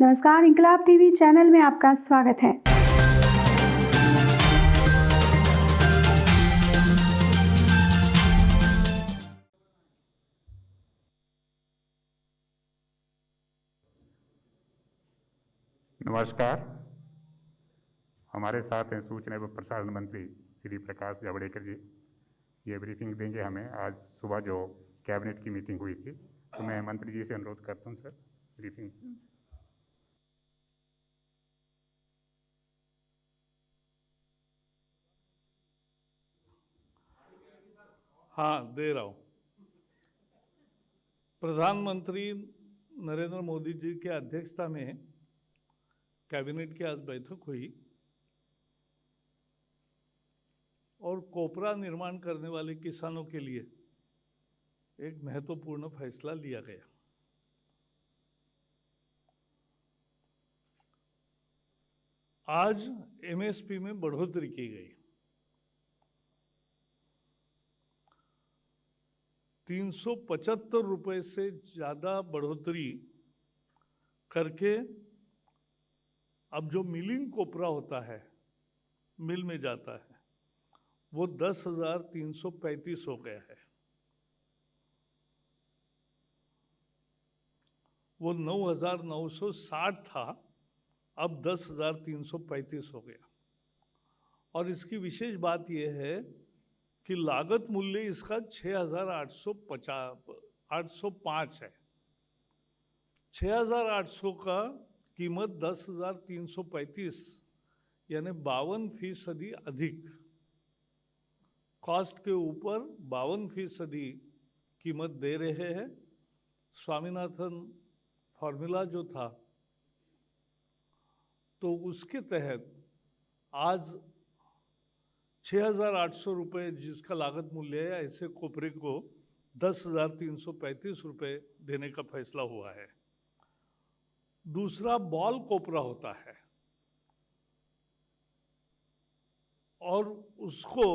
नमस्कार, इंकलाब TV channel में आपका स्वागत है। नमस्कार। हमारे साथ हैं सूचना एवं प्रसारण मंत्री श्री प्रकाश जावड़ेकर जी। ये ब्रीफिंग देंगे हमें। आज सुबह जो कैबिनेट की मीटिंग हुई थी, तो मैं मंत्री जी से अनुरोध करता हूँ सर, ब्रीफिंग। हाँ, दे रहा हूँ। प्रधानमंत्री नरेंद्र मोदी जी की अध्यक्षता में कैबिनेट की आज बैठक हुई और कोपरा निर्माण करने वाले किसानों के लिए एक महत्वपूर्ण फैसला लिया गया। आज एमएसपी में बढ़ोतरी की गई। 375 रुपये से ज़्यादा बढ़ोतरी करके अब जो मिलिंग कोपरा होता है, मिल में जाता है, वो 10,335 हो गया है। वो 9,960 था, अब 10,335 हो गया। और इसकी विशेष बात यह है कि लागत मूल्य इसका 6,805 है। 6,800 का कीमत 10,335 यानी 52% अधिक, कॉस्ट के ऊपर 52% कीमत दे रहे हैं। स्वामीनाथन फॉर्मूला जो था, तो उसके तहत आज 6,800 रुपये जिसका लागत मूल्य है, ऐसे कोपरे को 10,335 रुपये देने का फैसला हुआ है। दूसरा बॉल कोपरा होता है और उसको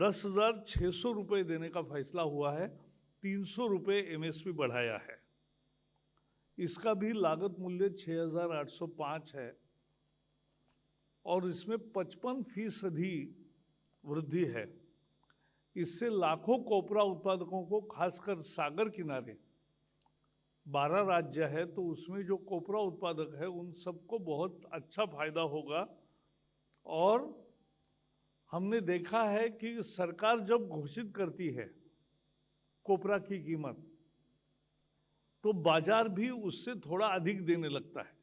10,600 रुपये देने का फैसला हुआ है। 300 रुपये एमएसपी बढ़ाया है। इसका भी लागत मूल्य 6,805 है और इसमें 55% वृद्धि है। इससे लाखों कोपरा उत्पादकों को, खासकर सागर किनारे 12 राज्य है, तो उसमें जो कोपरा उत्पादक है उन सबको बहुत अच्छा फायदा होगा। और हमने देखा है कि सरकार जब घोषित करती है कोपरा की कीमत, तो बाजार भी उससे थोड़ा अधिक देने लगता है।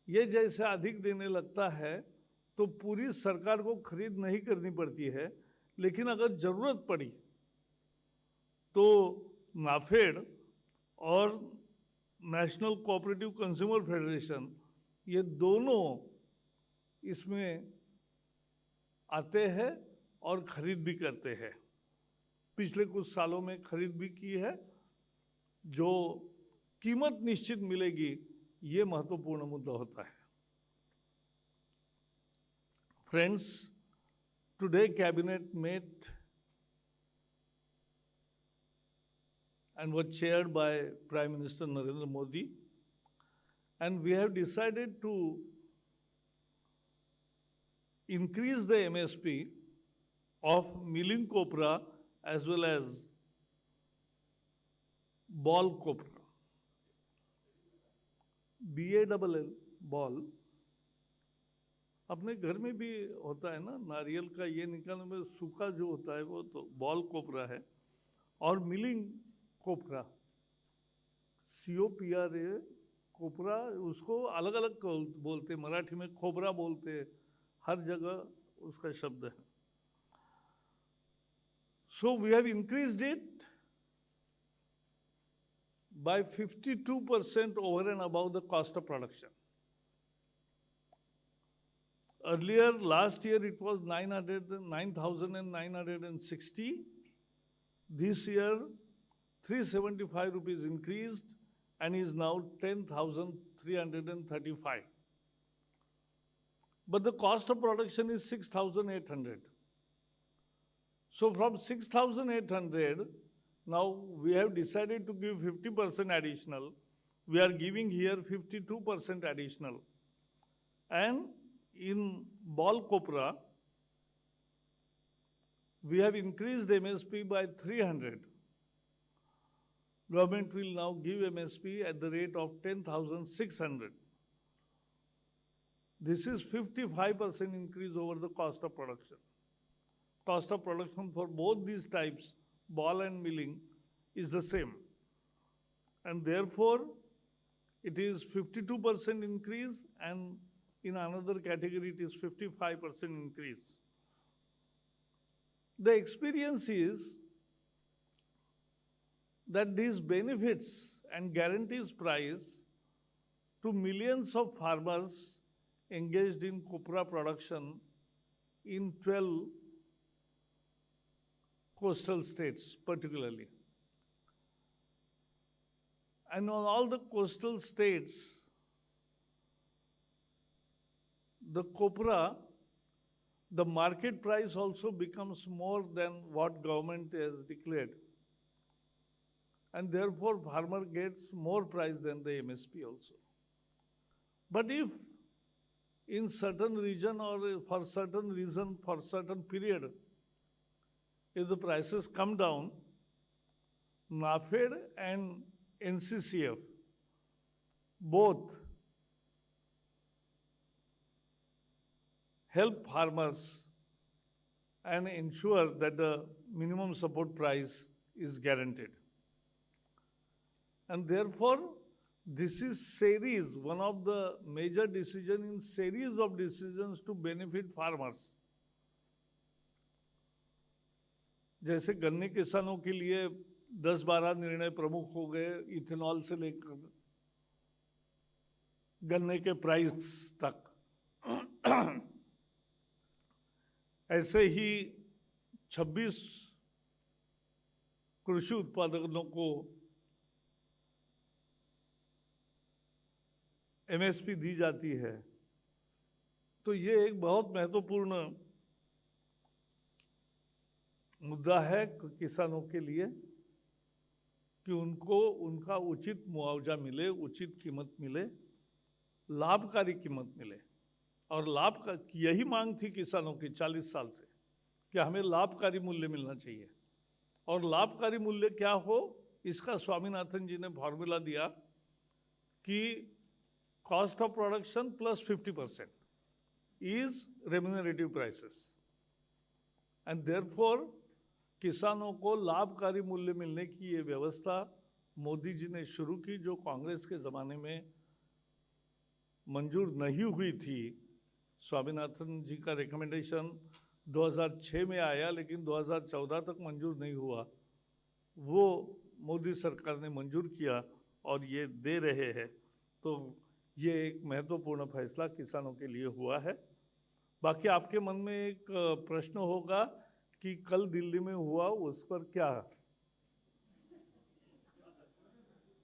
ये जैसे अधिक देने लगता है तो पूरी सरकार को खरीद नहीं करनी पड़ती है, लेकिन अगर ज़रूरत पड़ी तो नाफेड और नेशनल कोऑपरेटिव कंज्यूमर फेडरेशन, ये दोनों इसमें आते हैं और खरीद भी करते हैं। पिछले कुछ सालों में खरीद भी की है। जो कीमत निश्चित मिलेगी, ये महत्वपूर्ण मुद्दा होता है। Friends, today Cabinet met and was chaired by Prime Minister Narendra Modi, and we have decided to increase the MSP of milling copra as well as ball copra. BALL, ball, अपने घर में भी होता है ना, नारियल का ये निकालने में सूखा जो होता है वो तो बॉल कोपरा है। और मिलिंग कोपरा, COPRA कोपरा, उसको अलग अलग बोलते, मराठी में खोबरा बोलते, हर जगह उसका शब्द है। So we have increased it by 52% over and above the cost of production. Earlier, last year, it was 9,960. This year, 375 rupees increased and is now 10,335. But the cost of production is 6,800. So from 6,800, now we have decided to give 50% additional, we are giving here 52% additional. And in ball copra, we have increased MSP by 300. Government will now give MSP at the rate of 10,600. This is 55% increase over the cost of production. Cost of production for both these types, ball and milling, is the same. And therefore, it is 52% increase, and in another category it is 55% increase. The experience is that these benefits and guarantees price to millions of farmers engaged in copra production in 12 coastal states particularly. And on all the coastal states, the copra, the market price also becomes more than what government has declared. And therefore, farmer gets more price than the MSP also. But if in certain region or for certain reason, for certain period, if the prices come down, NAFED and NCCF both help farmers and ensure that the minimum support price is guaranteed. And therefore, this is series, one of the major decisions in series of decisions to benefit farmers. जैसे गन्ने किसानों के लिए 10-12 निर्णय प्रमुख हो गए, ethanol से लेकर गन्ने के प्राइस तक, ऐसे ही 26 कृषि उत्पादकों को एमएसपी दी जाती है। तो ये एक बहुत महत्वपूर्ण मुद्दा है किसानों के लिए कि उनको उनका उचित मुआवजा मिले, उचित कीमत मिले, लाभकारी कीमत मिले। और लाभ का यही मांग थी किसानों की 40 साल से कि हमें लाभकारी मूल्य मिलना चाहिए। और लाभकारी मूल्य क्या हो, इसका स्वामीनाथन जी ने फॉर्मूला दिया कि cost of production plus 50% is remunerative prices. And therefore किसानों को लाभकारी मूल्य मिलने की ये व्यवस्था मोदी जी ने शुरू की, जो कांग्रेस के ज़माने में मंजूर नहीं हुई थी। स्वामीनाथन जी का रिकमेंडेशन 2006 में आया, लेकिन 2014 तक मंजूर नहीं हुआ। वो मोदी सरकार ने मंजूर किया और ये दे रहे हैं। तो ये एक महत्वपूर्ण फैसला किसानों के लिए हुआ है। बाकी आपके मन में एक प्रश्न होगा कि कल दिल्ली में हुआ, उस पर क्या?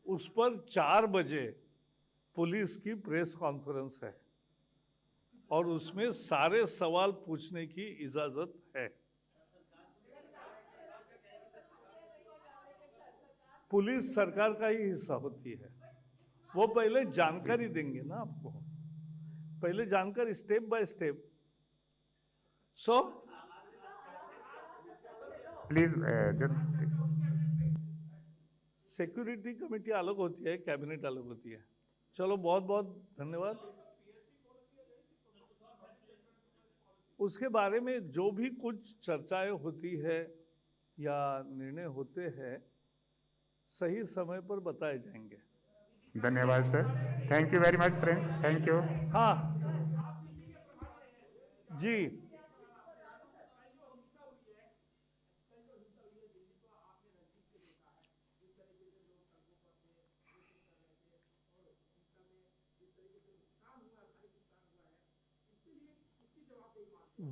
उस पर 4 बजे पुलिस की प्रेस कॉन्फ्रेंस है और उसमें सारे सवाल पूछने की इजाजत है। पुलिस सरकार का ही हिस्सा होती है। वो पहले जानकारी देंगे ना आपको, पहले जानकारी step by step. So please just security committee अलग होती है, कैबिनेट अलग होती है। चलो बहुत बहुत धन्यवाद। उसके बारे में जो भी कुछ चर्चाएं होती है या निर्णय होते हैं, सही समय पर बताए जाएंगे। धन्यवाद sir, thank you very much friends, thank you. हाँ जी,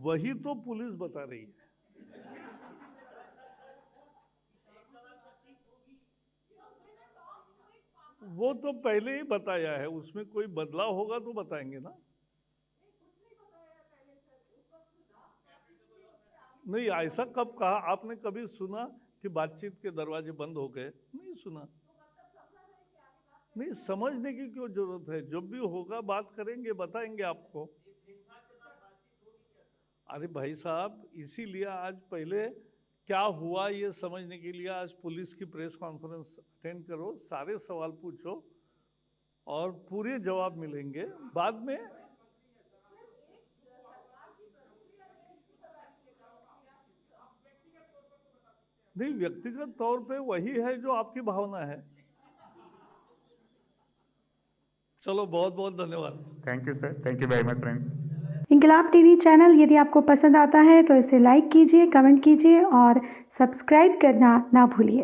वही तो पुलिस बता रही है। वो तो पहले ही बताया है, उसमें कोई बदलाव होगा तो बताएंगे ना। नहीं, ऐसा कब कहा आपने? कभी सुना कि बातचीत के दरवाजे बंद हो गए? नहीं सुना। नहीं, समझने की क्यों जरूरत है? जब भी होगा बात करेंगे, बताएंगे आपको। अरे भाई साहब, इसीलिए आज पहले क्या हुआ ये समझने के लिए आज पुलिस की प्रेस कॉन्फ्रेंस अटेंड करो, सारे सवाल पूछो और पूरे जवाब मिलेंगे बाद में। नहीं, व्यक्तिगत तौर पे वही है जो आपकी भावना है। चलो, बहुत बहुत धन्यवाद। Thank you sir, thank you very much friends. Inquilab TV channel यदि आपको पसंद आता है तो इसे लाइक कीजिए, कमेंट कीजिए और सब्सक्राइब करना ना भूलिए।